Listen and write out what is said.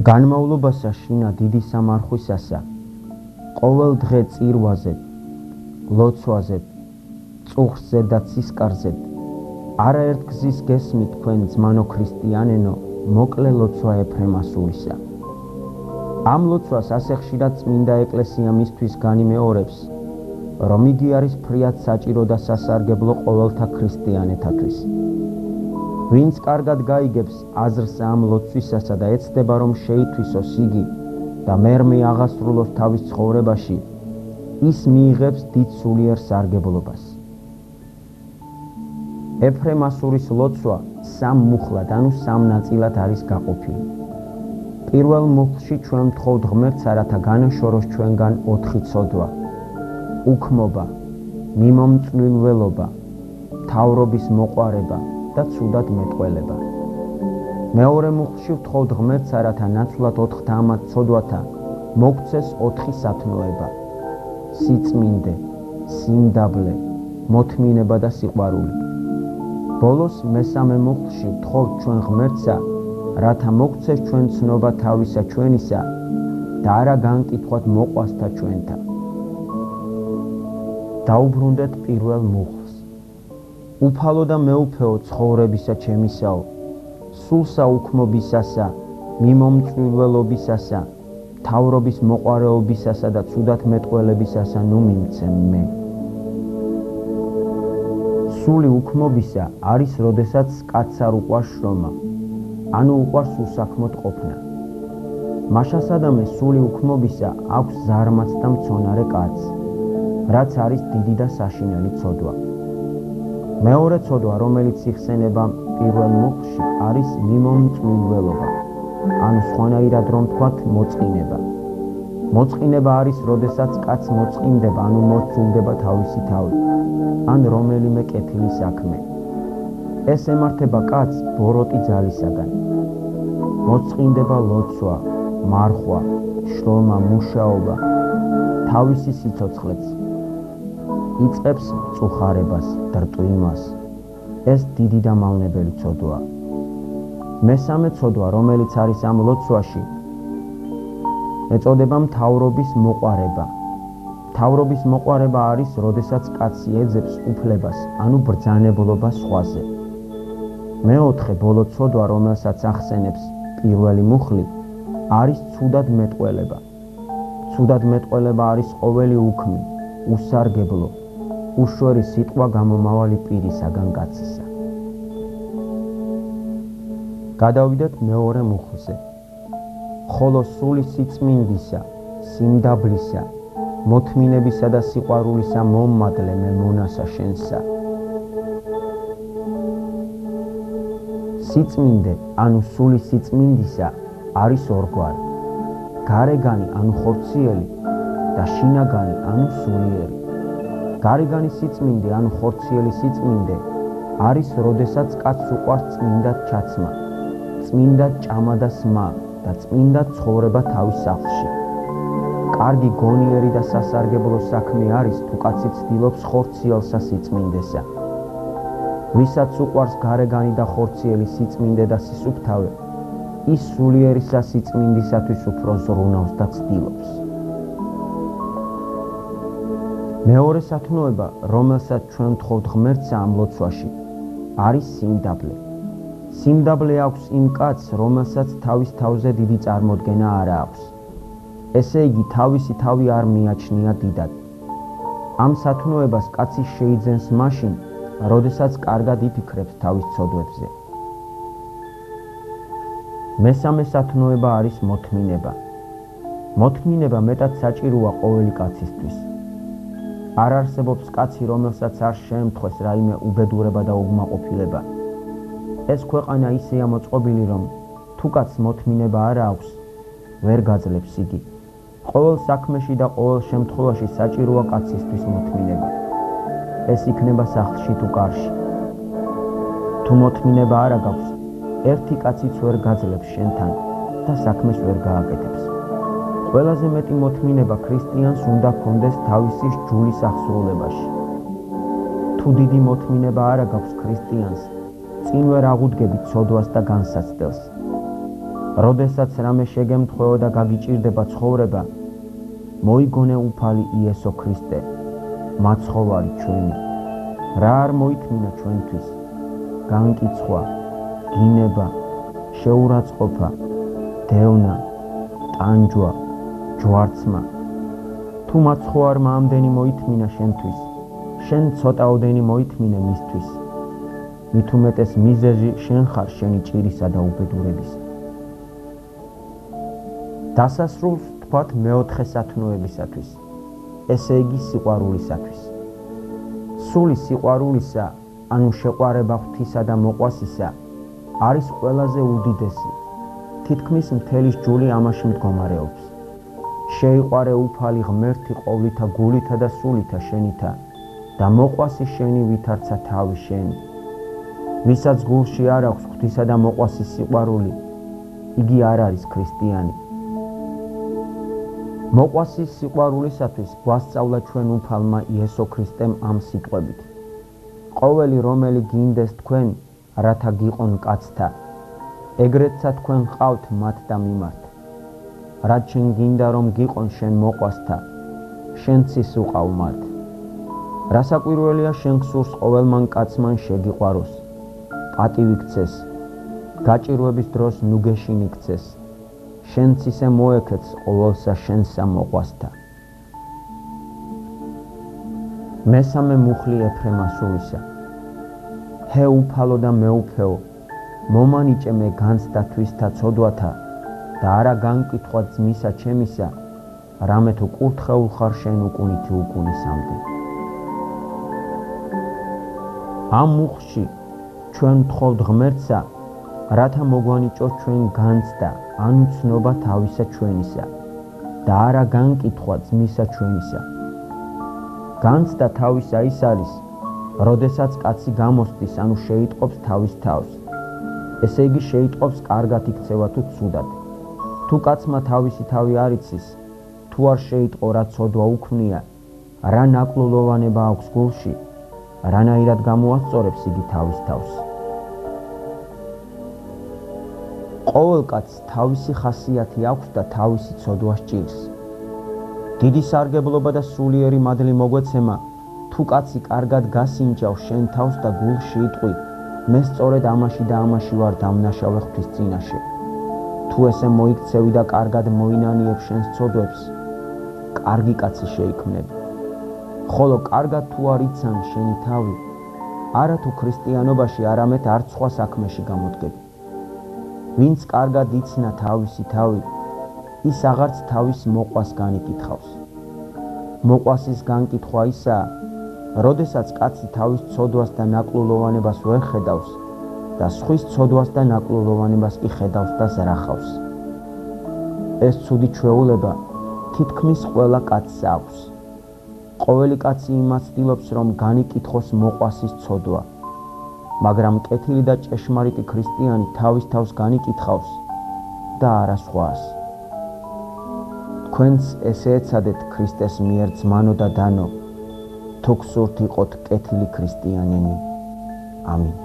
განმავლობასა შინა დიდი სამარხვისასა, ყოველ დღე წირვაზე, ლოცვაზე, წუხზე და ცისკარზე, არაერთ გზის გესმით თქვენ ძმანო ქრისტიანენო, მოკლე ლოცვა ეფრემასულისა. ამ ლოცვას ასე ხშირად წმინდა ეკლესია მისთვის განიმეორებს, რომ იგი არის ფრიად საჭირო და სასარგებლო ყოველთა ქრისტიანეთათვის. ვინც კარგად გაიგებს აზრს ამ ლოცვისასა და ეცდება რომ შეითვისოს იგი და მერმე აღასრულოს თავის ცხოვრებაში, ის მიიღებს დიდ სულიერ სარგებლობას. ეფრემასურის ლოცვა სამ მუხლად, ანუ სამ ნაწილად არის გაყოფილი. პირველ მუხლში ჩვენ ვთხოვთ ღმერთს, რათა განაშოროს ჩვენგან 4 ცოდვა: უქმობა, მიმომწვილველობა, მთავრობის მოყვარება და ცუდად მეტყველება. მეორე მუხლში ვთხოვთ ღმერთს, რათა ნაცვლად 4 ცოდვათა მოგცეს 4 სათნოება: სიწმინდე, სიმდაბლე, მოთმინება და სიყვარული. ბოლოს მესამე მუხლში ვთხოვთ ჩვენ ღმერთსა, რათა მოგცეს ჩვენ ცნობა თავისა ჩვენისა და არა განკითხვათ მოყვასთა ჩვენთა. დაუბრუნდეთ პირველ მუხლს. უფალო და მეუფეო ცხოვრებისა ჩემისაო, სულსა უქმობისასა, მიმომწვილველობისასა, მთავრობის მოყვარეობისასა და ცუდად მეტყველებისასა ნუ მიმცე მე. სული უქმობისა არის, როდესაც კაცს არ უყვარს შრომა, ანუ უყვარს უსაქმოდ ყოფნა. მაშასადამე სული უქმობისა აქვს ზარმაც და მცონარე კაცს, რაც არის დიდი და საშინელი ცოდვა. მეორე ცოდვა, რომელიც იხსენება პირველ მუხლში, არის მიმომწვილველობა, ანუ სხვანაირად რომ ვთქვათ, მოწყინება. მოწყინება არის, როდესაც კაცს მოწყინდება, ანუ მოსწულდება თავისი თავი, ან რომელიმე კეთილი საქმე. ეს ემართება კაცს ბოროტი ძალისაგან. მოწყინდება ლოცვა, მარხვა, შრომა, მუშაობა, თავისი სიცოცხლეც. იწყებს მწუხარებას, დრტვიმას. ეს დიდი და მავნებელი ცოდვაა. მესამე ცოდვა, რომელიც არის ამ ლოცვაში, ეწოდება მთავრობის მოყვარება. მთავრობის მოყვარება არის, როდესაც კაცი ეძებს უფლებას, ანუ ბრძანებლობას სხვაზე. მეოთხე ბოლო ცოდვა, რომელსაც ახსენებს პირველი მუხლი, არის ცუდად მეტყველება. ცუდად მეტყველება არის ყოველი უქმი, უსარგებლო, უშვერი სიტყვა გამომავალი პირისაგან კაცისა. გადავიდეთ მეორე მუხლზე. ხოლო სული სიწმინდისა, სიმდაბლისა, მოთმინებისა და სიყვარულისა მომმადლე მე მონასა შენსა. სიწმინდე, ანუ სული სიწმინდისა არის ორგვარი: გარეგანი, ანუ ხორციელი და შინაგანი, ანუ სულიერი. გარეგანი სიწმინდე, ანუ ხორციელი სიწმინდე არის, როდესაც კაცს უყვარს წმინდად ჩაცმა, წმინდად ჭამა და სმა და წმინდად ცხოვრება თავის სახლში. კარგი, გონიერი და სასარგებლო საქმე არის, თუ კაცი ცდილობს ხორციელსა სიწმინდესა. ვისაც უყვარს გარეგანი და ხორციელი სიწმინდე და სისუფთავე, ის სულიერისა სიწმინდისათვის უფრო ზრუნავს და ცდილობს. მეორე სათნოება, რომელსაც ჩვენ ვთხოვთ ღმერთსა ამ ლოცვაში, არის სიმდაბლე. სიმდაბლე აქვს იმ კაცს, რომელსაც თავის თავზე დიდი წარმოდგენა არ აქვს. ესე იგი, თავისი თავი არ მიაჩნია დიდად. ამ სათნოებას კაცი შეიძენს მაშინ, როდესაც კარგად იფიქრებს თავის ცოდვებზე. მესამე სათნოება არის მოთმინება. მოთმინება მეტად საჭიროა ყოველი კაცისთვის. არ არსებობს კაცი, რომელსაც არ შეემთხვეს რაიმე უბედურება და უკმაყოფილება. ეს ქვეყანა ისეა მოწყობილი, რომ თუ კაცს მოთმინება არ აქვს, ვერ გაძლებს იგი. ყოველ საქმეში და ყოველ შემთხვევაში საჭიროა კაცისთვის მოთმინება. ეს იქნება სახლში თუ კარში. თუ მოთმინება არ გაქვს, ერთი კაციც ვერ გაძლებს შენთან და საქმეს ვერ გააკეთებს. ყველაზე მეტი მოთმინება ქრისტიანს უნდა ჰქონდეს თავისი ჯულის აღსრულებაში. თუ დიდი მოთმინება არ გაქვს ქრისტიანს, წინ ვერ აღუდგებით ცოდვას და განსაცდელს. როდესაც რამე შეგემთხვეო და გაგიჭირდება ცხოვრება, მოიგონე უფალი იესო ქრისტე, მაცხოვარი ჩვენი. რა არ მოითმინა ჩვენთვის? განკიცხვა, გინება, შეურაცხყოფა, დევნა, ტანჯვა, ჯვარცმა. თუ მაცხოვარმა ამდენი მოითმინა შენთვის, შენ ცოტაოდენი მოითმინე მისთვის. მით უმეტეს მიზეზი შენ ხარ შენი ჭირისა და უბედურებისა. დასასრულს თქვათ მეოთხე სათნოებისათვის, ესე იგი სიყვარულისათვის. სული სიყვარულისა, ანუ შეყვარება ღვთისა და მოყვასისა, არის ყველაზე უდიდესი. თითქმის მთელი ჯული ამაში მდგომარეობს. შეიყვარე უფალი ღმერთი ყოვლითა გულითა და სულითა შენითა და მოყვასი შენი ვითარცა თავი შენი. ვისაც გულში არ აქვს ღვთისა და მოყვასის სიყვარული, იგი არ არის ქრისტიანი. მოყვასის სიყვარულისათვის გვასწავლა ჩვენ უფალმა იესო ქრისტემ ამ სიტყვებით. ყოველი რომელი გინდეს თქვენ, რათა გიყონ კაცთა, ეგრეთსა თქვენ ყავთ მათ და მიმართ. რაც შენ გინდა რომ გიყონ შენ მოყვასთა, შენც ის უყავ მათ. რასაკვირველია შენ გსურს ყოველმან კაცმან შეგიყვაროს, პატივი გცეს, გაჭირვების დროს ნუგეშინი გცეს, შენც ისე მოექეც ყოველსა შენსა მოყვასთა. მესამე მუხლი ეფრემ ასულისა. ჰე უფალო და მეუფეო, მომანიჭე მე განცდა თვისთა ცოდვათა და არა განკითხვა ძმისა ჩემისა, რამე თუ კურთხეულ ხარ შენ უკუნითი უკუნისამდე. ამ მუხლში ჩვენ ვთხოვთ ღმერთსა, რათა მოგვანიჭოს ჩვენ განცდა, ანუ ცნობა თავისა ჩვენისა და არა განკითხვა ძმისა ჩვენისა. განცდა თავისა ის არის, როდესაც კაცი გამოსდის, ანუ შეიტყობს თავის თავს. ესე იგი შეიტყობს კარგად იქცევა თუ ცუდად. თუ კაცმა თავისი თავი არ იცის, თუ არ შეიტყო რა ცოდვა უქმნია, რა ნაკლულოვანება აქვს გულში, რანაირად გამოასწორებს იგი თავის თავს. ყოველ კაცს თავისი ხასიათი აქვს და თავისი ცოდვა სჭირს. დიდი სარგებლობა და სულიერი მადლი მოგვეცემა, თუ კაცი კარგად გასინჯავს შენ თავს და გულში იტყვი, მე სწორედ ამაში და ამაში ვარ დამნაშავე ღვთის წინაშე. თუ ესე მოიქცევი და კარგად მოინანიებ შენს ცოდვებს, კარგი კაცი შეიქმნები. ხოლო კარგად თუ არ იცან შენი თავი, არა თუ ქრისტიანობაში, არამედ არც სხვა საქმეში გამოდგები. ვინც კარგად იცნა თავისი თავი, ის აღარც თავის მოყვას განიკითხავს. მოყვასის განკითხვა ისაა, როდესაც კაცი თავის ცოდვას და ნაკლულოვანებას ვერ ხედავს და სხვის ცოდვას და ნაკლულოვანებას კი ხედავს და ზრახავს. ეს ცუდი ჩვეულება თითქმის ყველა კაცს აქვს. ყოველი კაცი იმას ცდილობს, რომ განიკითხოს მოყვასის ცოდვა, მაგრამ კეთილი და ჭეშმარიტი ქრისტიანი თავის თავს განიკითხავს და არა სხვას. თქვენც ესე ეცადეთ ქრისტეს მიერ ძმანო და დანო, თუ გსურთ იყოთ კეთილი ქრისტიანები. ამინ.